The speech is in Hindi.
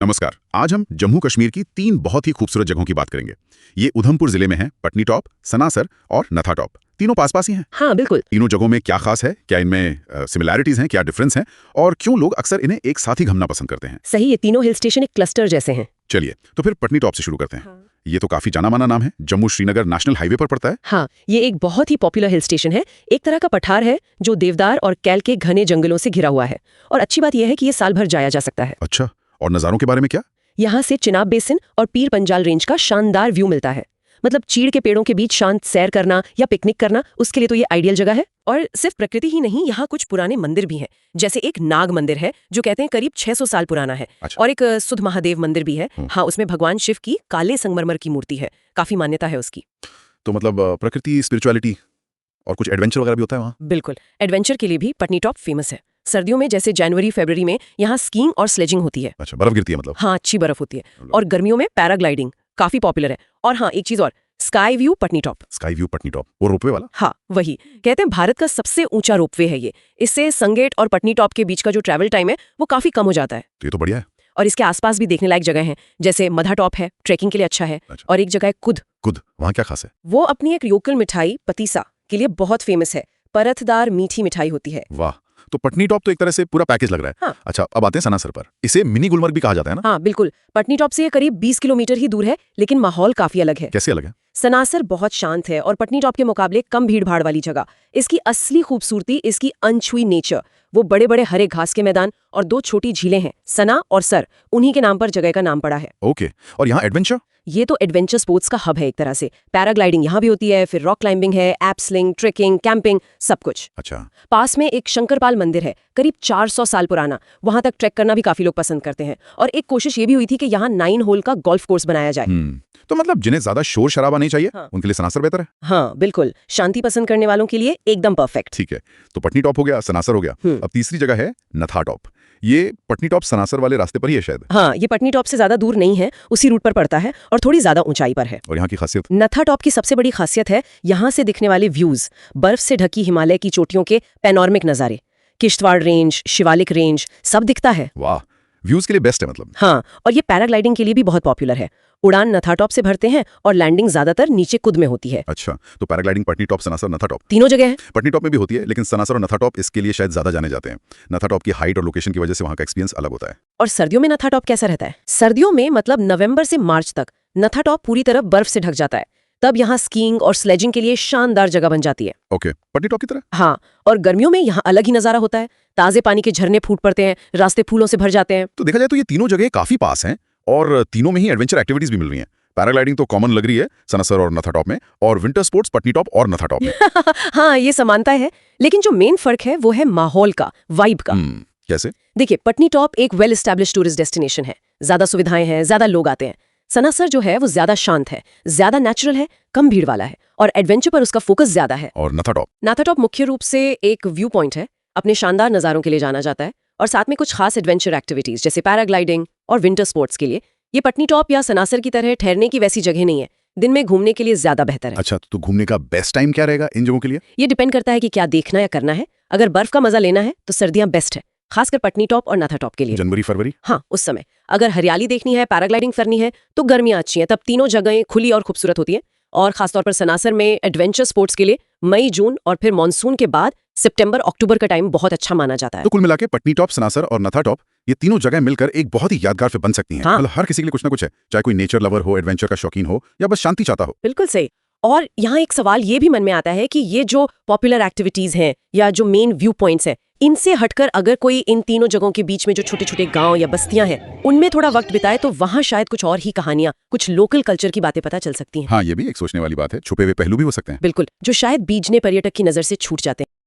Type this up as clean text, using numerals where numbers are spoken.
नमस्कार। आज हम जम्मू कश्मीर की 3 बहुत ही खूबसूरत जगहों की बात करेंगे। ये उधमपुर जिले में है, पटनी टॉप, सनासर और नथा टॉप। तीनों पास-पास ही हैं। हाँ बिल्कुल। तीनों जगहों में क्या खास है, क्या इनमें सिमिलैरिटीज हैं, क्या डिफरेंस हैं और क्यों लोग अक्सर इन्हें एक साथ ही घूमना पसंद करते हैं। सही, ये तीनों हिल स्टेशन एक क्लस्टर जैसे हैं। चलिए तो फिर पटनी टॉप से शुरू करते हैं। हाँ। ये तो काफी जाना माना नाम है, जम्मू श्रीनगर नेशनल हाईवे पर पड़ता है। हाँ, ये एक बहुत ही पॉपुलर हिल स्टेशन है। एक तरह का पठार है जो देवदार और कैल के घने जंगलों से घिरा हुआ है। और अच्छी बात यह है कि ये साल भर जाया जा सकता है। अच्छा, और नज़ारों के बारे में क्या? यहाँ से चिनाब बेसिन और पीर पंजाल रेंज का शानदार व्यू मिलता है। मतलब चीड़ के पेड़ों के बीच शांत सैर करना या पिकनिक करना, उसके लिए तो ये आइडियल जगह है। और सिर्फ प्रकृति ही नहीं, यहाँ कुछ पुराने मंदिर भी हैं। जैसे एक नाग मंदिर है जो कहते हैं करीब 600 साल पुराना है। अच्छा। और एक सुध महादेव मंदिर भी है। हाँ, उसमें भगवान शिव की काले संगमरमर की मूर्ति है। काफी मान्यता है उसकी। तो मतलब प्रकृति, स्पिरिचुअलिटी और कुछ एडवेंचर वगैरह भी होता है वहाँ? बिल्कुल, एडवेंचर के लिए भी पटनी टॉप फेमस है। सर्दियों में जैसे जनवरी फरवरी में यहाँ स्कीइंग और स्लेजिंग होती है। अच्छा, बर्फ गिरती है मतलब? हाँ, अच्छी बर्फ होती है। और गर्मियों में पैराग्लाइडिंग काफी पॉपुलर है। और हाँ, एक चीज और, sky view Patni top. Sky view Patni top, वो रोपवे वाला? हाँ वही, कहते हैं भारत का सबसे ऊंचा रोपवे है ये। इससे संगेट और पटनी टॉप के बीच का जो ट्रैवल टाइम है वो काफी कम हो जाता है। तो ये तो बढ़िया है। और इसके आसपास भी देखने लायक जगह हैं, जैसे मधा टॉप है, ट्रैकिंग के लिए अच्छा है। अच्छा। और एक जगह है कुद। कुद, वहाँ क्या खास है? वो अपनी एक लोकल मिठाई पतीसा के लिए बहुत फेमस है। परतदार मीठी मिठाई होती है। वाह, तो पटनी टॉप तो एक तरह से पूरा पैकेज लग रहा है। हाँ। अच्छा, अब आते हैं सनासर पर। इसे मिनी गुलमर्ग भी कहा जाता है ना? हाँ बिल्कुल, पटनी टॉप से ये करीब 20 किलोमीटर ही दूर है, लेकिन माहौल काफी अलग है। कैसे अलग है? सनासर बहुत शांत है और पटनी टॉप के मुकाबले कम भीड़ भाड़ वाली जगह। इसकी असली खूबसूरती इसकी अनछुई नेचर। वो बड़े बड़े हरे घास के मैदान और 2 छोटी झीलें हैं, सना और सर। उन्हीं के नाम पर जगह का नाम पड़ा है। ओके, और यहाँ एडवेंचर? ये तो एडवेंचर स्पोर्ट्स का हब है एक तरह से। पैराग्लाइडिंग यहाँ भी होती है, फिर रॉक क्लाइंबिंग है, एप्सलिंग, ट्रेकिंग, कैंपिंग, सब कुछ। अच्छा। पास में एक शंकरपाल मंदिर है, करीब 400 साल पुराना। वहां तक ट्रैक करना भी काफी लोग पसंद करते हैं। और एक कोशिश ये भी हुई थी कि यहाँ 9 होल का गोल्फ कोर्स बनाया जाए। तो मतलब जिन्हें ज्यादा शोर शराबा नहीं चाहिए, हाँ। उनके लिए सनासर बेहतर है। हाँ बिल्कुल, शांति पसंद करने वालों के लिए एकदम परफेक्ट। ठीक है, तो पटनी टॉप हो गया, सनासर हो गया। अब तीसरी जगह है नथा टॉप। ये पटनी टॉप सनासर वाले रास्ते पर ही है शायद। हाँ, ये पटनी टॉप से ज्यादा दूर नहीं है, उसी रूट पर पड़ता है और थोड़ी ज्यादा ऊंचाई पर है। और यहाँ की खासियत? नथा टॉप की सबसे बड़ी खासियत है यहाँ से दिखने वाले व्यूज। बर्फ से ढकी हिमालय की चोटियों के पैनोरमिक नजारे, किश्तवाड़ रेंज, शिवालिक रेंज, सब दिखता है। वाह, व्यूज के लिए बेस्ट है मतलब। हाँ, और ये पैराग्लाइडिंग के लिए भी बहुत पॉपुलर है। उड़ान नथा टॉप से भरते हैं और लैंडिंग ज्यादातर नीचे कुद में होती है। अच्छा, तो पैराग्लाइडिंग पटनी टॉप, सनासर, नथा टॉप तीनों जगह है। पटनी टॉप में भी होती है, लेकिन सनासर और नथा टॉप इसके लिए शायद ज्यादा जाने जाते हैं। नथा टॉप की हाइट और लोकेशन की वजह से वहाँ का एक्सपीरियंस अलग होता है। और सर्दियों में नथा टॉप कैसा रहता है? सर्दियों में मतलब नवंबर से मार्च तक नथा टॉप पूरी तरह बर्फ से ढक जाता है। तब यहाँ स्कीइंग और स्लेजिंग के लिए शानदार जगह बन जाती है। ओके, पटनी टॉप की तरह? हाँ, और गर्मियों में यहाँ अलग ही नजारा होता है। ताजे पानी के झरने फूट पड़ते हैं, रास्ते फूलों से भर जाते हैं। तो देखा जाए तो ये तीनों जगह काफी पास हैं और तीनों में ही एडवेंचर एक्टिविटीज भी मिल रही हैं। पैराग्लाइडिंग तो कॉमन लग रही है सनासर और नथा टॉप में, और विंटर स्पोर्ट्स पटनी टॉप और नथा टॉप में। हाँ, ये समानता है, लेकिन जो मेन फर्क है वो है माहौल का, वाइब का। कैसे? देखिए, पटनी टॉप एक वेल एस्टैब्लिश्ड टूरिस्ट डेस्टिनेशन है। ज्यादा सुविधाएं हैं, ज्यादा लोग आते हैं। सनासर जो है वो ज्यादा शांत है, ज्यादा नेचुरल है, कम भीड़ वाला है और एडवेंचर पर उसका फोकस ज्यादा है। और नथा टॉप मुख्य रूप से एक व्यू पॉइंट है, अपने शानदार नजारों के लिए जाना जाता है और साथ में कुछ खास एडवेंचर एक्टिविटीज जैसे पैराग्लाइडिंग और विंटर स्पोर्ट्स के लिए। ये पटनी टॉप या सनासर की तरह ठहरने की वैसी जगह नहीं है, दिन में घूमने के लिए ज्यादा बेहतर है। अच्छा, तो घूमने का बेस्ट टाइम क्या रहेगा इन जगहों के लिए? ये डिपेंड करता है कि क्या देखना या करना है। अगर बर्फ का मजा लेना है तो सर्दियां बेस्ट है, खासकर पटनी टॉप और नथा टॉप के लिए। जनवरी फरवरी? हाँ, उस समय। अगर हरियाली देखनी है, पैराग्लाइडिंग करनी है तो गर्मियां अच्छी हैं, तब तीनों जगहें खुली और खूबसूरत होती हैं। और खासतौर पर सनासर में एडवेंचर स्पोर्ट्स के लिए मई जून और फिर मानसून के बाद सितंबर अक्टूबर का टाइम बहुत अच्छा माना जाता है। तो कुल मिलाके पटनी टॉप, सनासर और नथा टॉप, ये तीनों जगह मिलकर एक बहुत ही यादगार फिर बन सकती हैं। हाँ। मतलब हर किसी के लिए कुछ ना कुछ है, चाहे कोई नेचर लवर हो, एडवेंचर का शौकीन हो या बस शांति चाहता हो। बिल्कुल सही। और यहाँ एक सवाल ये भी मन में आता है कि ये जो पॉपुलर एक्टिविटीज हैं या जो मेन व्यू पॉइंट्स हैं, इनसे हटकर अगर कोई इन तीनों जगहों के बीच में जो छोटे छोटे गांव या बस्तियां हैं उनमें थोड़ा वक्त बिताए तो वहाँ शायद कुछ और ही कहानियां, कुछ लोकल कल्चर की बातें पता चल सकती हैं। हाँ, ये भी एक सोचने वाली बात है, छुपे हुए पहलू भी हो सकते हैं। बिल्कुल, जो शायद बीजने पर्यटक की नजर से छूट जाते हैं।